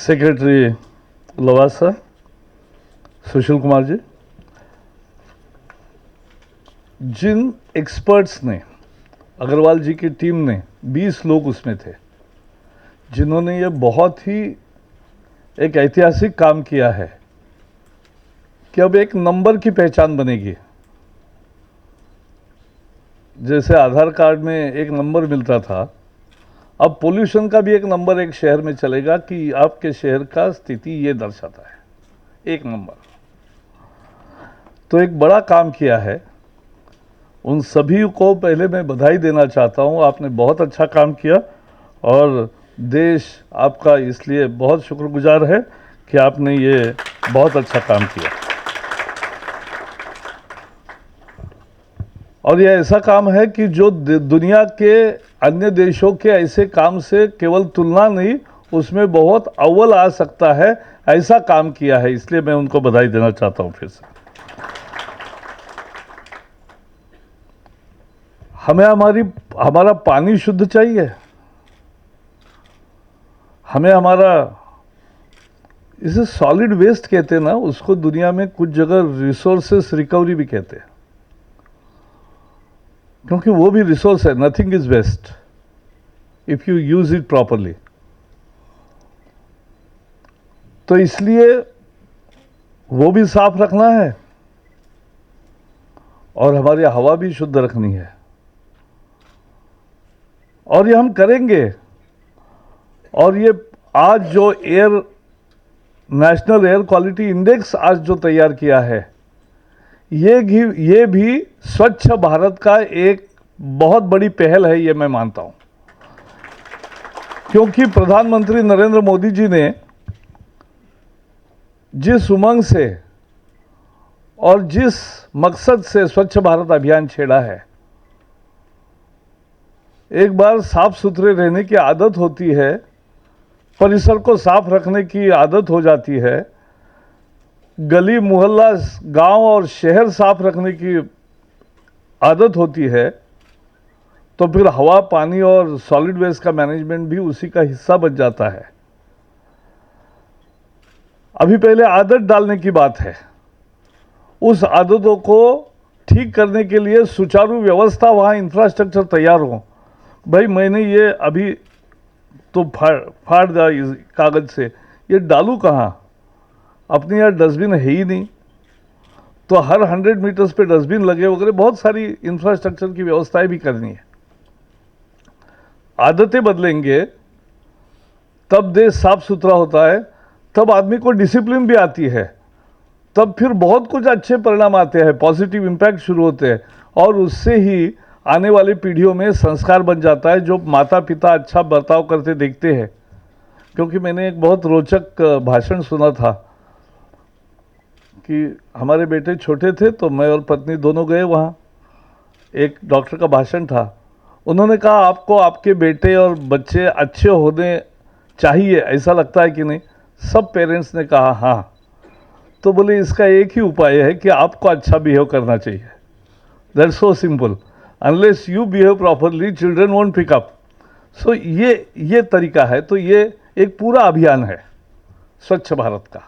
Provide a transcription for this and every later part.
Secretary Lavasa Sushil Kumar ji, जिन experts ने, अग्रवाल जी की team ने, 20 लोग उसमें थे जिन्होंने ये बहुत ही एक ऐतिहासिक काम किया है कि अब एक नंबर की पहचान बनेगी। जैसे आधार कार्ड में एक नंबर मिलता था, अब पोल्यूशन का भी एक नंबर एक शहर में चलेगा कि आपके शहर का स्थिति ये दर्शाता है, एक नंबर। तो एक बड़ा काम किया है। उन सभी को पहले मैं बधाई देना चाहता हूं। आपने बहुत अच्छा काम किया और देश आपका इसलिए बहुत शुक्रगुजार है कि आपने ये बहुत अच्छा काम किया। और ये ऐसा काम है कि जो दुनिया के अन्य देशों के ऐसे काम से केवल तुलना नहीं, उसमें बहुत अव्वल आ सकता है, ऐसा काम किया है। इसलिए मैं उनको बधाई देना चाहता हूं फिर से। हमें हमारा पानी शुद्ध चाहिए, हमें इसे सॉलिड वेस्ट कहते हैं ना, उसको दुनिया में कुछ जगह रिसोर्सेस रिकवरी भी कहते हैं, क्योंकि वो भी रिसोर्स है। Nothing is waste if you use it properly. तो इसलिए वो भी साफ रखना है और हमारी हवा भी शुद्ध रखनी है, और ये हम करेंगे। और ये आज जो नेशनल एयर क्वालिटी इंडेक्स आज जो तैयार किया है, ये भी स्वच्छ भारत का एक बहुत बड़ी पहल है, ये मैं मानता हूं। क्योंकि प्रधानमंत्री नरेंद्र मोदी जी ने जिस उमंग से और जिस मकसद से स्वच्छ भारत अभियान छेड़ा है, एक बार साफ सुथरे रहने की आदत होती है, परिसर को साफ रखने की आदत हो जाती है, गली मोहल्ला गांव और शहर साफ रखने की आदत होती है, तो फिर हवा, पानी और सॉलिड वेस्ट का मैनेजमेंट भी उसी का हिस्सा बन जाता है। अभी पहले आदत डालने की बात है। उस आदतों को ठीक करने के लिए सुचारू व्यवस्था, वहां इंफ्रास्ट्रक्चर तैयार हो। भाई मैंने ये अभी तो फाड़ दिया इस कागज से, ये डालू कहाँ? अपने यहाँ डस्टबिन है ही नहीं, तो हर 100 मीटर्स पे डस्टबिन लगे वगैरह, बहुत सारी इंफ्रास्ट्रक्चर की व्यवस्थाएं भी करनी है। आदतें बदलेंगे तब देश साफ सुथरा होता है, तब आदमी को डिसिप्लिन भी आती है, तब फिर बहुत कुछ अच्छे परिणाम आते हैं, पॉजिटिव इंपैक्ट शुरू होते हैं, और उससे ही आने वाली पीढ़ियों में संस्कार बन जाता है, जो माता पिता अच्छा बर्ताव करते देखते हैं। क्योंकि मैंने एक बहुत रोचक भाषण सुना था कि हमारे बेटे छोटे थे तो मैं और पत्नी दोनों गए वहाँ। एक डॉक्टर का भाषण था, उन्होंने कहा आपको आपके बेटे और बच्चे अच्छे होने चाहिए, ऐसा लगता है कि नहीं? सब पेरेंट्स ने कहा हाँ। तो बोले इसका एक ही उपाय है कि आपको अच्छा बिहेव करना चाहिए। That's so simple. Unless you behave properly, children won't pick up. So ये तरीका है। तो ये एक पूरा अभियान है स्वच्छ भारत का,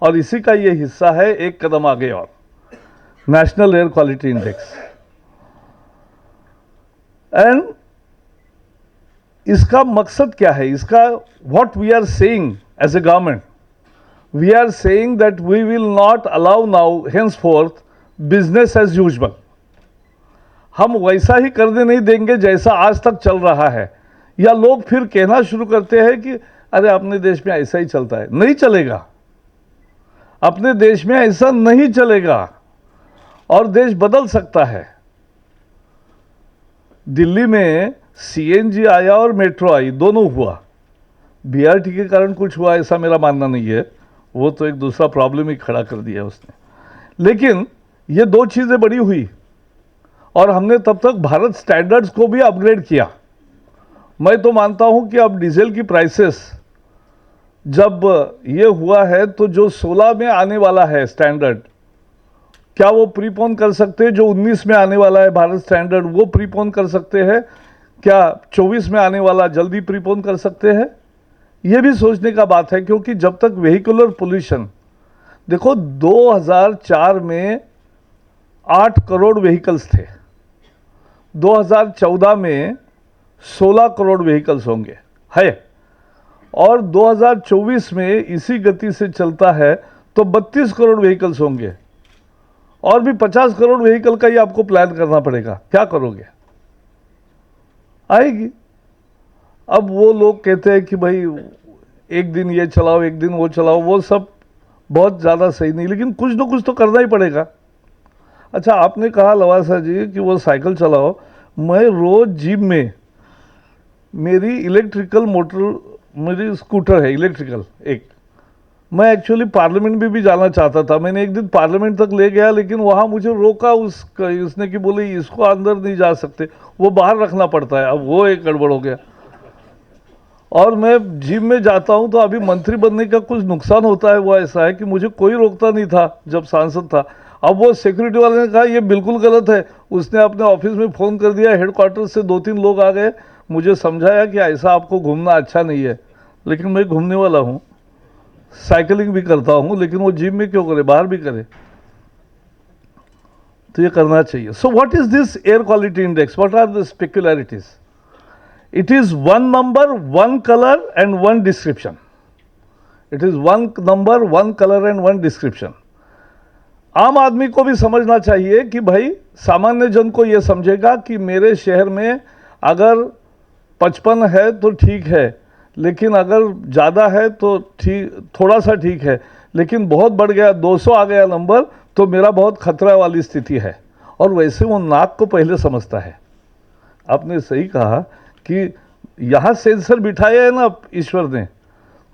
और इसी का ये हिस्सा है एक कदम आगे और national air quality index. And इसका मकसद क्या है? इसका what we are saying as a government, we are saying that we will not allow now henceforth business as usual. हम वैसा ही करने नहीं देंगे जैसा आज तक चल रहा है। या लोग फिर कहना शुरू करते हैं कि अरे अपने देश में ऐसा ही चलता है। नहीं चलेगा, अपने देश में ऐसा नहीं चलेगा, और देश बदल सकता है। दिल्ली में सीएनजी आया और मेट्रो आई, दोनों हुआ। बीआरटी के कारण कुछ हुआ ऐसा मेरा मानना नहीं है, वो तो एक दूसरा प्रॉब्लम ही खड़ा कर दिया उसने। लेकिन ये दो चीजें बड़ी हुई, और हमने तब तक भारत स्टैंडर्ड्स को भी अपग्रेड किया। मैं तो मानता हूं कि अब डीजल की प्राइसेस जब ये हुआ है, तो जो 16 में आने वाला है स्टैंडर्ड, क्या वो प्रीपोन कर सकते हैं? जो 19 में आने वाला है भारत स्टैंडर्ड, वो प्रीपोन कर सकते हैं क्या? 24 में आने वाला जल्दी प्रीपोन कर सकते हैं? ये भी सोचने का बात है, क्योंकि जब तक व्हीकुलर पोल्यूशन, देखो 2004 में 8 करोड़ व्हीकल्स थे, 2014 में 16 करोड़ व्हीकल्स होंगे है, और 2024 में इसी गति से चलता है तो 32 करोड़ व्हीकल्स होंगे, और भी 50 करोड़ व्हीकल का ही आपको प्लान करना पड़ेगा। क्या करोगे? आएगी। अब वो लोग कहते हैं कि भाई एक दिन ये चलाओ, एक दिन वो चलाओ, वो सब बहुत ज़्यादा सही नहीं, लेकिन कुछ ना कुछ तो करना ही पड़ेगा। अच्छा, आपने कहा लवासा जी कि वो साइकिल चलाओ। मैं रोज जिम में, मेरी इलेक्ट्रिकल मोटर, मेरी स्कूटर है इलेक्ट्रिकल एक, मैं एक्चुअली पार्लियामेंट भी जाना चाहता था। मैंने एक दिन पार्लियामेंट तक ले गया, लेकिन वहाँ मुझे रोका उसने कि बोले इसको अंदर नहीं जा सकते, वो बाहर रखना पड़ता है। अब वो एक गड़बड़ हो गया। और मैं जिम में जाता हूँ तो अभी मंत्री बनने का कुछ नुकसान होता है, वो ऐसा है कि मुझे कोई रोकता नहीं था जब सांसद था। अब वो सिक्योरिटी वाले ने कहा ये बिल्कुल गलत है, उसने अपने ऑफिस में फ़ोन कर दिया, हेडक्वार्टर से 2-3 लोग आ गए, मुझे समझाया कि ऐसा आपको घूमना अच्छा नहीं है। लेकिन मैं घूमने वाला हूँ, साइकिलिंग भी करता हूँ, लेकिन वो जिम में क्यों करे, बाहर भी करे। तो ये करना चाहिए। So what is this air quality index? What are the specularities? It is one number, one color and one description. It is one number, one color and one description. आम आदमी को भी समझना चाहिए कि भाई सामान्य जन को यह समझेगा कि मेरे शहर में अगर 55 है तो ठीक है, लेकिन अगर ज़्यादा है तो ठीक, थोड़ा सा ठीक है, लेकिन बहुत बढ़ गया, 200 आ गया नंबर, तो मेरा बहुत खतरा वाली स्थिति है। और वैसे वो नाक को पहले समझता है। आपने सही कहा कि यहाँ सेंसर बिठाया है ना ईश्वर ने,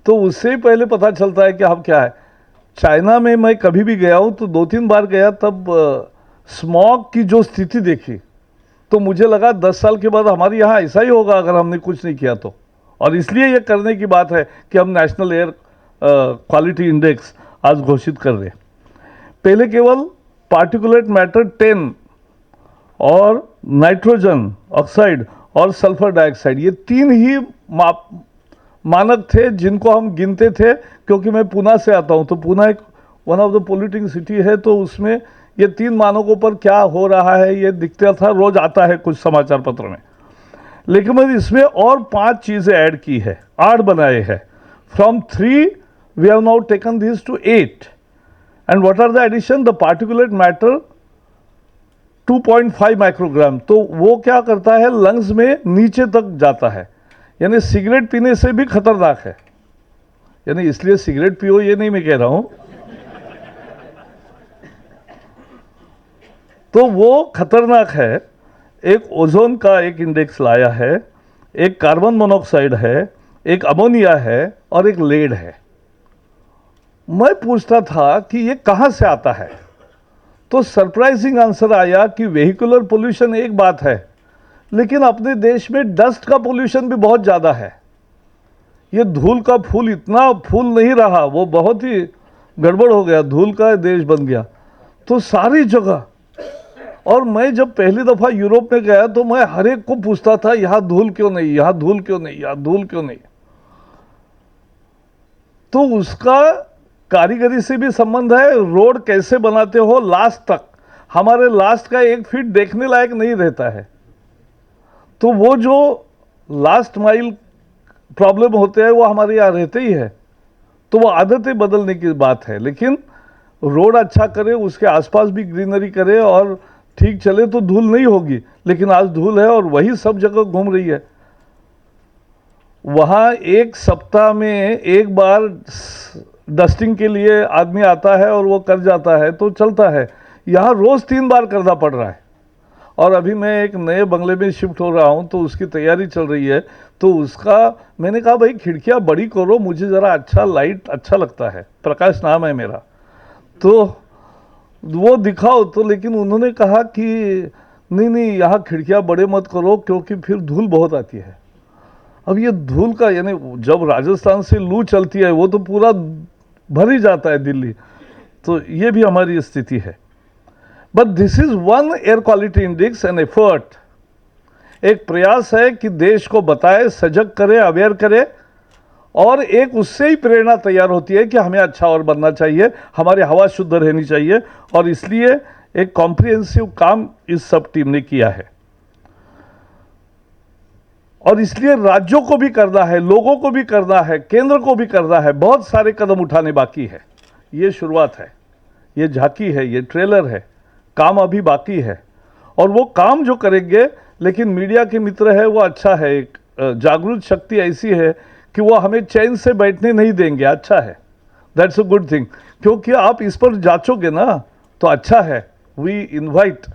तो उससे ही पहले पता चलता है कि हम क्या है। चाइना में मैं कभी भी गया हूँ तो 2-3 बार गया, तब स्मॉग की जो स्थिति देखी तो मुझे लगा 10 साल के बाद हमारे यहाँ ऐसा ही होगा अगर हमने कुछ नहीं किया तो। और इसलिए ये करने की बात है कि हम नेशनल एयर क्वालिटी इंडेक्स आज घोषित कर रहे हैं। पहले केवल पार्टिकुलेट मैटर 10 और नाइट्रोजन ऑक्साइड और सल्फर डाइऑक्साइड, ये 3 ही मानक थे जिनको हम गिनते थे। क्योंकि मैं पूना से आता हूं, तो पूना एक one of the polluting city है, तो उसमें ये 3 मानकों पर क्या हो रहा है ये दिखता था, रोज आता है कुछ समाचार पत्र में। लेकिन मैंने इसमें और 5 चीजें ऐड की है, 8 बनाए हैं। From 3 we have now taken this to 8। And what are the addition? The particulate matter 2.5 microgram. तो वो क्या करता है, लंग्स में नीचे तक जाता है, यानी सिगरेट पीने से भी खतरनाक है। यानी इसलिए सिगरेट पियो ये नहीं मैं कह रहा हूं, तो वो खतरनाक है। एक ओजोन का एक इंडेक्स लाया है, एक कार्बन मोनोऑक्साइड है, एक अमोनिया है और एक लेड है। मैं पूछता था कि ये कहां से आता है, तो सरप्राइजिंग आंसर आया कि वेहिकुलर पोल्यूशन एक बात है, लेकिन अपने देश में डस्ट का पोल्यूशन भी बहुत ज़्यादा है। ये धूल का फूल इतना फूल नहीं रहा, वो बहुत ही गड़बड़ हो गया, धूल का देश बन गया तो सारी जगह। और मैं जब पहली दफ़ा यूरोप में गया तो मैं हर एक को पूछता था यहाँ धूल क्यों नहीं, यहाँ धूल क्यों नहीं, यहाँ धूल क्यों नहीं। तो उसका कारीगरी से भी संबंध है, रोड कैसे बनाते हो लास्ट तक। हमारे लास्ट का 1 फीट देखने लायक नहीं रहता है, तो वो जो लास्ट माइल प्रॉब्लम होते हैं वो हमारे यहाँ रहते ही है। तो वो आदतें बदलने की बात है, लेकिन रोड अच्छा करे, उसके आसपास भी ग्रीनरी करे और ठीक चले तो धूल नहीं होगी। लेकिन आज धूल है और वही सब जगह घूम रही है। वहाँ 1 सप्ताह में 1 बार डस्टिंग के लिए आदमी आता है और वो कर जाता है तो चलता है। यहाँ रोज़ 3 बार करना पड़ रहा है। और अभी मैं एक नए बंगले में शिफ्ट हो रहा हूँ तो उसकी तैयारी चल रही है, तो उसका मैंने कहा भाई खिड़कियाँ बड़ी करो, मुझे ज़रा अच्छा लाइट अच्छा लगता है, प्रकाश नाम है मेरा, तो वो दिखाओ। तो लेकिन उन्होंने कहा कि नहीं नहीं यहाँ खिड़कियाँ बड़े मत करो क्योंकि फिर धूल बहुत आती है। अब ये धूल का, यानी जब राजस्थान से लू चलती है वो तो पूरा भर ही जाता है दिल्ली, तो ये भी हमारी स्थिति है। But this is one air quality index an effort, एक प्रयास है कि देश को बताए, सजग करे, अवेयर करे और एक उससे ही प्रेरणा तैयार होती है कि हमें अच्छा और बनना चाहिए, हमारी हवा शुद्ध रहनी चाहिए। और इसलिए एक कॉम्प्रिहेंसिव काम इस सब टीम ने किया है। और इसलिए राज्यों को भी करना है, लोगों को भी करना है, केंद्र को भी करना है, बहुत सारे कदम उठाने बाकी है। ये शुरुआत है, ये झांकी है, ये ट्रेलर है, काम अभी बाकी है। और वो काम जो करेंगे, लेकिन मीडिया के मित्र है वो अच्छा है, एक जागरूक शक्ति ऐसी है कि वो हमें चैन से बैठने नहीं देंगे, अच्छा है, दैट्स अ गुड थिंग। क्योंकि आप इस पर जांचोगे ना तो अच्छा है। वी इनवाइट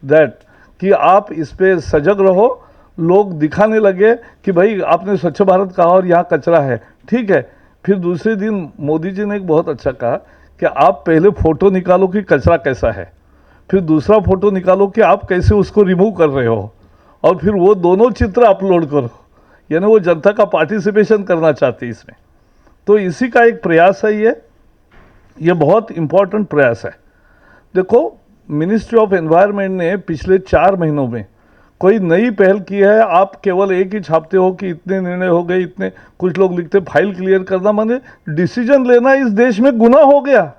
दैट कि आप इस पे सजग रहो, लोग दिखाने लगे कि भाई आपने स्वच्छ भारत कहा और यहाँ कचरा है, ठीक है। फिर दूसरे दिन मोदी जी ने एक बहुत अच्छा कहा कि आप पहले फोटो निकालो कि कचरा कैसा है, फिर दूसरा फोटो निकालो कि आप कैसे उसको रिमूव कर रहे हो, और फिर वो दोनों चित्र अपलोड करो। यानी वो जनता का पार्टिसिपेशन करना चाहती है इसमें। तो इसी का एक प्रयास है ये बहुत इंपॉर्टेंट प्रयास है। देखो, मिनिस्ट्री ऑफ एनवायरनमेंट ने पिछले 4 महीनों में कोई नई पहल की है। आप केवल एक ही छापते हो कि इतने निर्णय हो गए, इतने, कुछ लोग लिखते फाइल क्लियर करना माने डिसीजन लेना इस देश में गुनाह हो गया,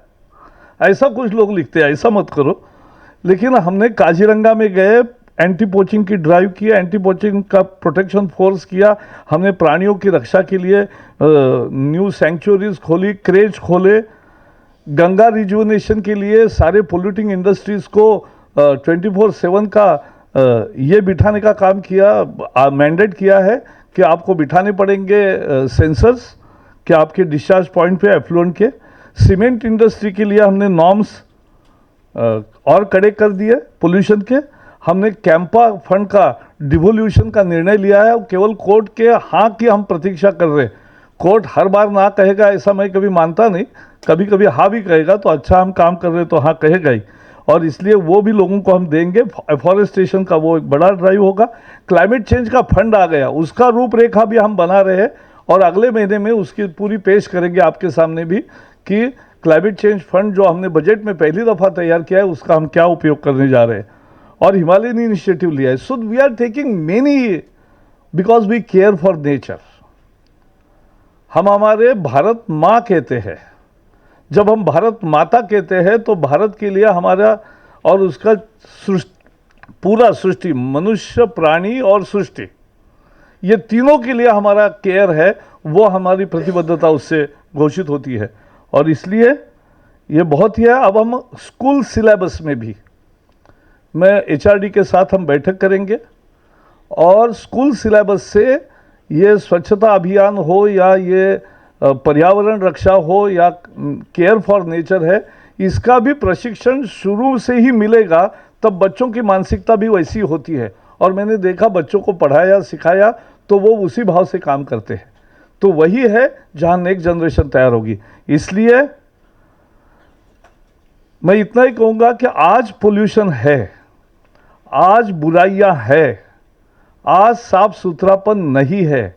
ऐसा कुछ लोग लिखते हैं। ऐसा मत करो। लेकिन हमने काजीरंगा में गए, एंटी पोचिंग की ड्राइव की, एंटी पोचिंग का प्रोटेक्शन फोर्स किया, हमने प्राणियों की रक्षा के लिए न्यू सेंचुरीज खोली, क्रेज खोले, गंगा रिजुवनेशन के लिए सारे पोल्यूटिंग इंडस्ट्रीज को 24/7 का ये बिठाने का काम किया, मैंडेट किया है कि आपको बिठाने पड़ेंगे सेंसर्स कि आपके डिस्चार्ज पॉइंट पे एफ्लुएंट के। सीमेंट इंडस्ट्री के लिए हमने नॉर्म्स और कड़े कर दिए पोल्यूशन के। हमने कैंपा फंड का डिवोल्यूशन का निर्णय लिया है। केवल कोर्ट के हाँ की हम प्रतीक्षा कर रहे हैं। कोर्ट हर बार ना कहेगा ऐसा मैं कभी मानता नहीं, कभी कभी हाँ भी कहेगा तो अच्छा हम काम कर रहे तो हाँ कहेगा ही। और इसलिए वो भी लोगों को हम देंगे। एफॉरेस्टेशन का वो एक बड़ा ड्राइव होगा। क्लाइमेट चेंज का फंड आ गया, उसका रूपरेखा भी हम बना रहे हैं और अगले महीने में उसकी पूरी पेश करेंगे आपके सामने भी कि क्लाइमेट चेंज फंड जो हमने बजट में पहली दफ़ा तैयार किया है उसका हम क्या उपयोग करने जा रहे हैं। और हिमालयन इनिशिएटिव लिया है। So we are taking many because we care for nature. हम हमारे भारत माँ कहते हैं। जब हम भारत माता कहते हैं तो भारत के लिए हमारा और उसका पूरा सृष्टि, मनुष्य, प्राणी और सृष्टि, ये तीनों के लिए हमारा केयर है, वो हमारी प्रतिबद्धता उससे घोषित होती है। और इसलिए ये बहुत ही है। अब हम स्कूल सिलेबस में भी, मैं एचआरडी के साथ हम बैठक करेंगे और स्कूल सिलेबस से ये स्वच्छता अभियान हो या ये पर्यावरण रक्षा हो या केयर फॉर नेचर है, इसका भी प्रशिक्षण शुरू से ही मिलेगा। तब बच्चों की मानसिकता भी वैसी होती है। और मैंने देखा बच्चों को पढ़ाया सिखाया तो वो उसी भाव से काम करते हैं। तो वही है जहां नेक्स्ट जनरेशन तैयार होगी। इसलिए मैं इतना ही कहूँगा कि आज पोल्यूशन है, आज बुराइयां है, आज साफ सुथरापन नहीं है,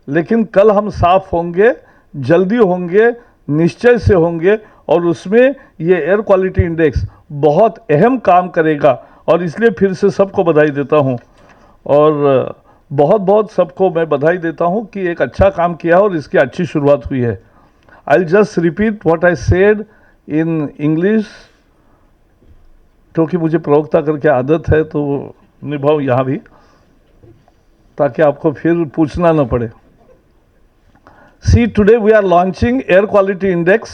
लेकिन कल हम साफ होंगे, जल्दी होंगे, निश्चय से होंगे। और उसमें ये एयर क्वालिटी इंडेक्स बहुत अहम काम करेगा। और इसलिए फिर से सबको बधाई देता हूँ और बहुत बहुत सबको मैं बधाई देता हूँ कि एक अच्छा काम किया और इसकी अच्छी शुरुआत हुई है। I just repeat what I said in English, क्योंकि मुझे प्रवक्ता करके आदत है तो निभाऊँ यहाँ भी, ताकि आपको फिर पूछना न पड़े। See, today we are launching Air Quality Index,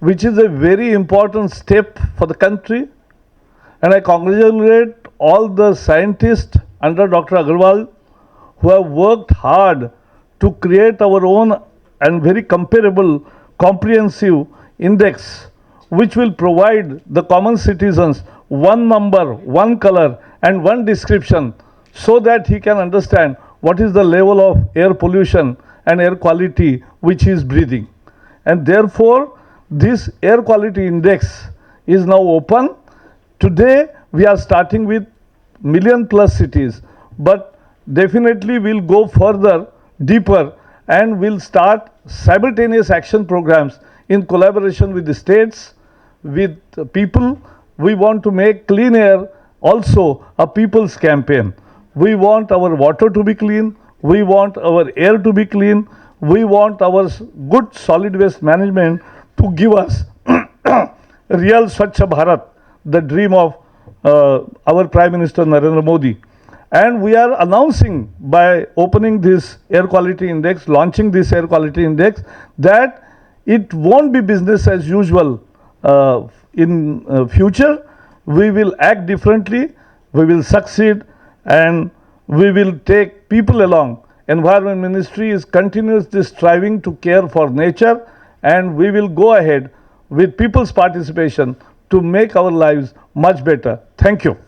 which is a very important step for the country. And I congratulate all the scientists under Dr. Agarwal who have worked hard to create our own and very comparable, comprehensive index, which will provide the common citizens one number, one color, and one description so that he can understand what is the level of air pollution and air quality which he is breathing. And therefore, this air quality index is now open. Today, we are starting with million+ cities, but definitely we'll go further, deeper, and we'll start simultaneous action programs in collaboration with the states, with people. We want to make clean air also a people's campaign. We want our water to be clean. We want our air to be clean. we want our good solid waste management to give us real Swachh Bharat, the dream of our Prime Minister Narendra Modi. And we are announcing by opening this air quality index, launching this air quality index, that it won't be business as usual in future. We will act differently, we will succeed, and we will take people along. Environment Ministry is continuously striving to care for nature, and we will go ahead with people's participation to make our lives much better. Thank you.